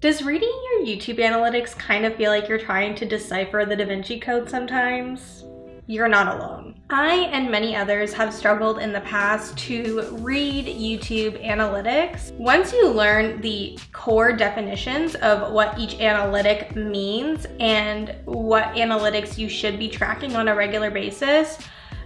Does reading your YouTube analytics kind of feel like you're trying to decipher the Da Vinci Code sometimes? You're not alone. I and many others have struggled in the past to read YouTube analytics. Once you learn the core definitions of what each analytic means and what analytics you should be tracking on a regular basis,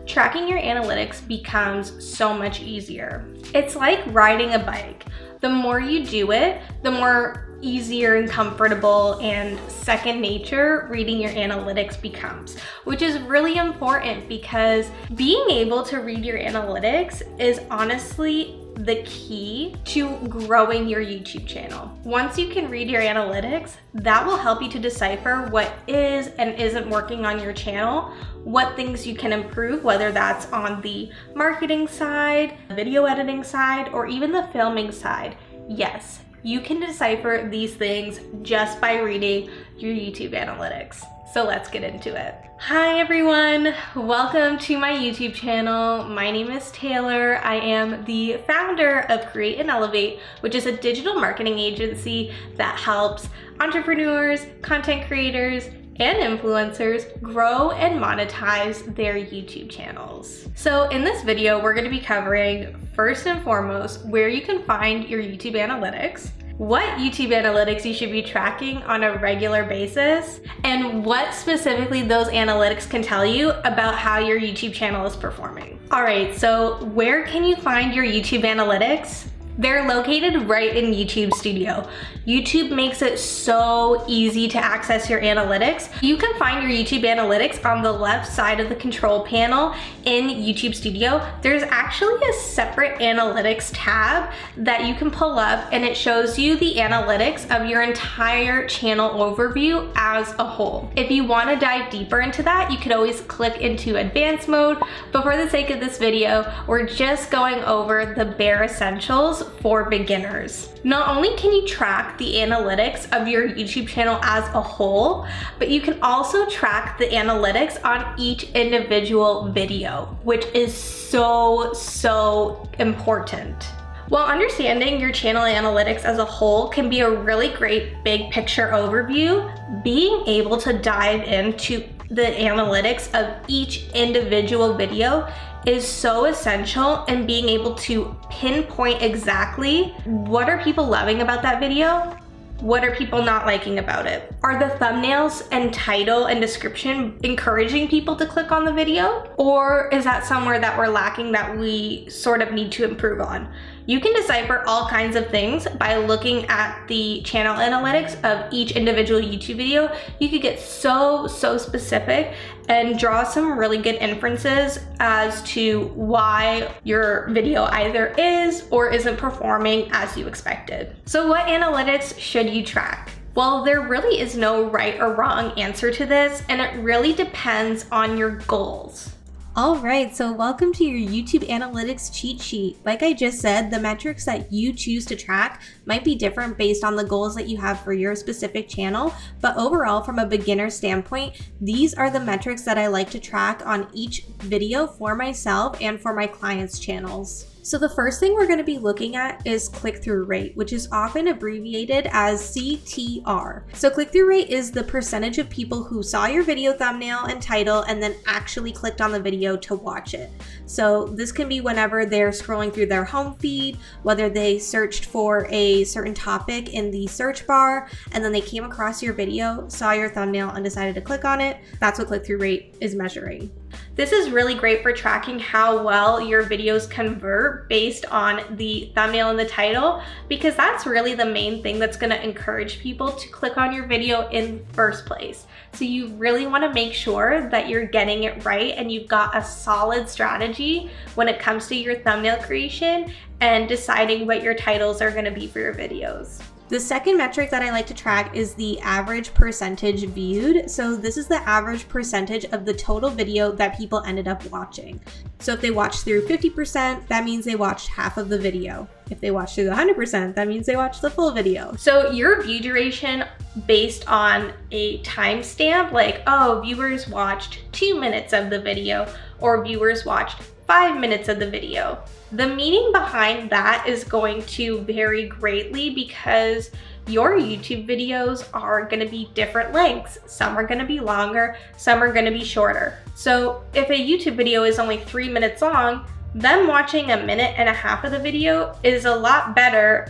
tracking your analytics becomes so much easier. It's like riding a bike. The more you do it, the more easier and comfortable and second nature reading your analytics becomes, which is really important because being able to read your analytics is honestly the key to growing your YouTube channel. Once you can read your analytics, that will help you to decipher what is and isn't working on your channel, what things you can improve, whether that's on the marketing side, video editing side, or even the filming side. Yes, you can decipher these things just by reading your YouTube analytics. So let's get into it. Hi everyone, welcome to my YouTube channel. My name is Taylor. I am the founder of Create and Elevate, which is a digital marketing agency that helps entrepreneurs, content creators, and influencers grow and monetize their YouTube channels. So in this video, we're going to be covering first and foremost where you can find your YouTube analytics, what YouTube analytics you should be tracking on a regular basis, and what specifically those analytics can tell you about how your YouTube channel is performing. All right, so where can you find your YouTube analytics? They're located right in YouTube Studio. YouTube makes it so easy to access your analytics. You can find your YouTube analytics on the left side of the control panel in YouTube Studio. There's actually a separate analytics tab that you can pull up, and it shows you the analytics of your entire channel overview as a whole. If you want to dive deeper into that, you could always click into advanced mode, but for the sake of this video, we're just going over the bare essentials for beginners. Not only can you track the analytics of your YouTube channel as a whole, but you can also track the analytics on each individual video, which is so important. While understanding your channel analytics as a whole can be a really great big picture overview, being able to dive into the analytics of each individual video is so essential in being able to pinpoint exactly what are people loving about that video, what are people not liking about it. Are the thumbnails and title and description encouraging people to click on the video? Or is that somewhere that we're lacking that we sort of need to improve on? You can decipher all kinds of things by looking at the channel analytics of each individual YouTube video. You could get so specific and draw some really good inferences as to why your video either is or isn't performing as you expected. So what analytics should you track? Well, there really is no right or wrong answer to this, and it really depends on your goals. Alright, so welcome to your YouTube analytics cheat sheet. Like I just said, the metrics that you choose to track might be different based on the goals that you have for your specific channel, but overall, from a beginner standpoint, these are the metrics that I like to track on each video for myself and for my clients' channels. So the first thing we're going to be looking at is click-through rate, which is often abbreviated as CTR. So click-through rate is the percentage of people who saw your video thumbnail and title and then actually clicked on the video to watch it. So this can be whenever they're scrolling through their home feed, whether they searched for a certain topic in the search bar and then they came across your video, saw your thumbnail, and decided to click on it. That's what click-through rate is measuring. This is really great for tracking how well your videos convert based on the thumbnail and the title, because that's really the main thing that's going to encourage people to click on your video in the first place. So you really want to make sure that you're getting it right and you've got a solid strategy when it comes to your thumbnail creation and deciding what your titles are going to be for your videos. The second metric that I like to track is the average percentage viewed. So this is the average percentage of the total video that people ended up watching. So if they watched through 50%, that means they watched half of the video. If they watched through the 100%, that means they watched the full video. So your view duration based on a timestamp, like, oh, viewers watched 2 minutes of the video, or viewers watched 5 minutes of the video. The meaning behind that is going to vary greatly because your YouTube videos are gonna be different lengths. Some are gonna be longer, some are gonna be shorter. So if a YouTube video is only 3 minutes long, them watching 1.5 minutes of the video is a lot better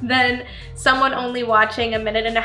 than someone only watching 1.5 minutes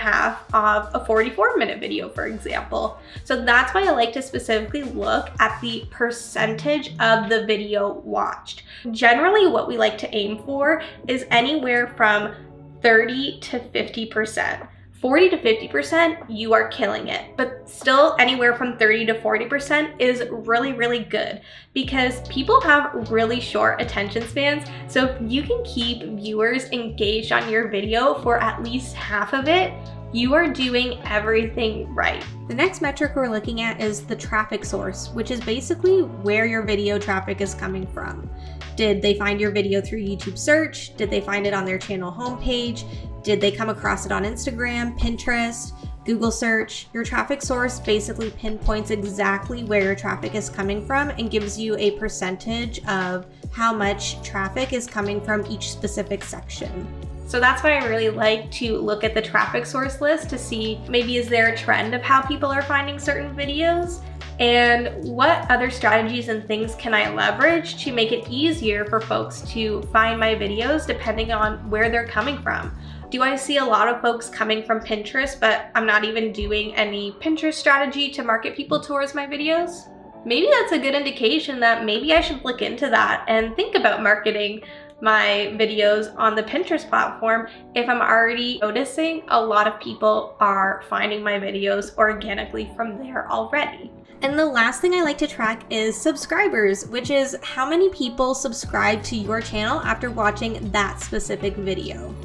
of a 44-minute video, for example. So that's why I like to specifically look at the percentage of the video watched. Generally, what we like to aim for is anywhere from 30 to 50%. 40 to 50%, you are killing it. But still anywhere from 30 to 40% is really, really good because people have really short attention spans. So if you can keep viewers engaged on your video for at least half of it, you are doing everything right. The next metric we're looking at is the traffic source, which is basically where your video traffic is coming from. Did they find your video through YouTube search? Did they find it on their channel homepage? Did they come across it on Instagram, Pinterest, Google search? Your traffic source basically pinpoints exactly where your traffic is coming from and gives you a percentage of how much traffic is coming from each specific section. So that's why I really like to look at the traffic source list to see maybe is there a trend of how people are finding certain videos, and what other strategies and things can I leverage to make it easier for folks to find my videos depending on where they're coming from. Do I see a lot of folks coming from Pinterest, but I'm not even doing any Pinterest strategy to market people towards my videos? Maybe that's a good indication that maybe I should look into that and think about marketing my videos on the Pinterest platform if I'm already noticing a lot of people are finding my videos organically from there already. And the last thing I like to track is subscribers, which is how many people subscribe to your channel after watching that specific video.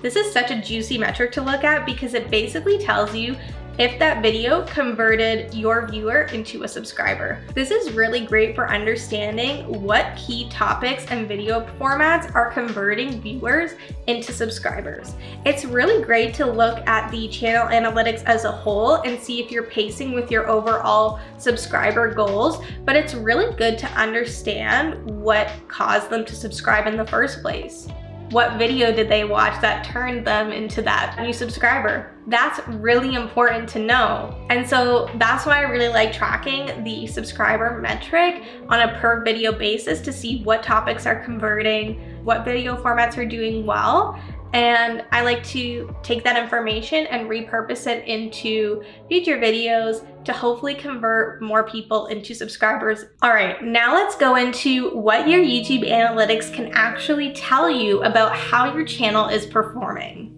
This is such a juicy metric to look at because it basically tells you if that video converted your viewer into a subscriber. This is really great for understanding what key topics and video formats are converting viewers into subscribers. It's really great to look at the channel analytics as a whole and see if you're pacing with your overall subscriber goals, but it's really good to understand what caused them to subscribe in the first place. What video did they watch that turned them into that new subscriber? That's really important to know. And so that's why I really like tracking the subscriber metric on a per video basis to see what topics are converting, what video formats are doing well. And I like to take that information and repurpose it into future videos to hopefully convert more people into subscribers. All right, now let's go into what your YouTube analytics can actually tell you about how your channel is performing.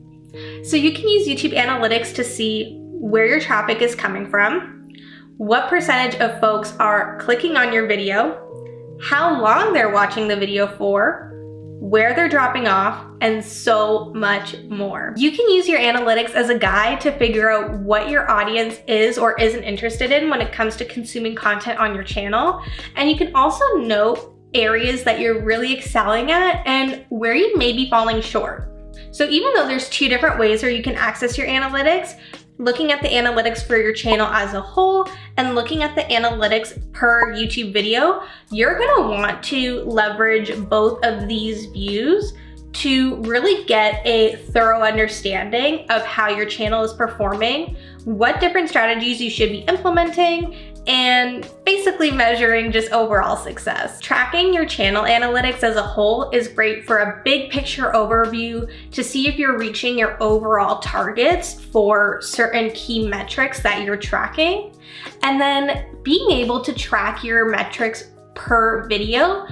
So you can use YouTube analytics to see where your traffic is coming from, what percentage of folks are clicking on your video, how long they're watching the video for, where they're dropping off, and so much more. You can use your analytics as a guide to figure out what your audience is or isn't interested in when it comes to consuming content on your channel. And you can also note areas that you're really excelling at and where you may be falling short. So even though there's 2 different ways where you can access your analytics, looking at the analytics for your channel as a whole and looking at the analytics per YouTube video, you're gonna want to leverage both of these views to really get a thorough understanding of how your channel is performing, what different strategies you should be implementing, and basically measuring just overall success. Tracking your channel analytics as a whole is great for a big picture overview to see if you're reaching your overall targets for certain key metrics that you're tracking. And then being able to track your metrics per video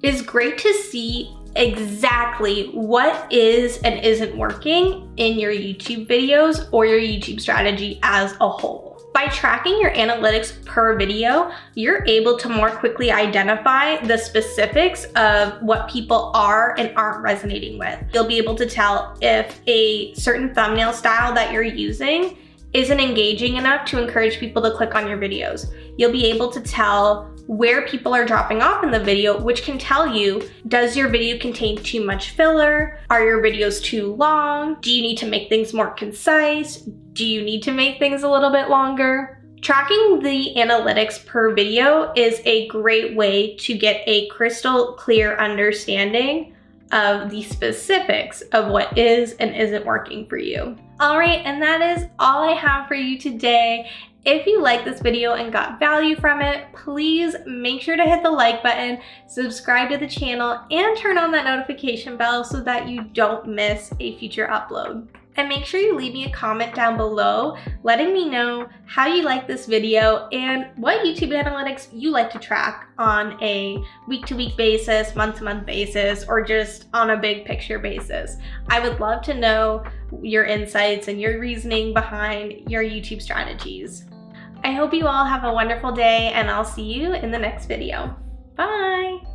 is great to see exactly what is and isn't working in your YouTube videos or your YouTube strategy as a whole. By tracking your analytics per video, you're able to more quickly identify the specifics of what people are and aren't resonating with. You'll be able to tell if a certain thumbnail style that you're using isn't engaging enough to encourage people to click on your videos. You'll be able to tell where people are dropping off in the video, which can tell you, does your video contain too much filler? Are your videos too long? Do you need to make things more concise? Do you need to make things a little bit longer? Tracking the analytics per video is a great way to get a crystal clear understanding of the specifics of what is and isn't working for you. All right, and that is all I have for you today. If you liked this video and got value from it, please make sure to hit the like button, subscribe to the channel, and turn on that notification bell so that you don't miss a future upload. And make sure you leave me a comment down below letting me know how you like this video and what YouTube analytics you like to track on a week-to-week basis, month-to-month basis, or just on a big picture basis. I would love to know your insights and your reasoning behind your YouTube strategies. I hope you all have a wonderful day, and I'll see you in the next video. Bye!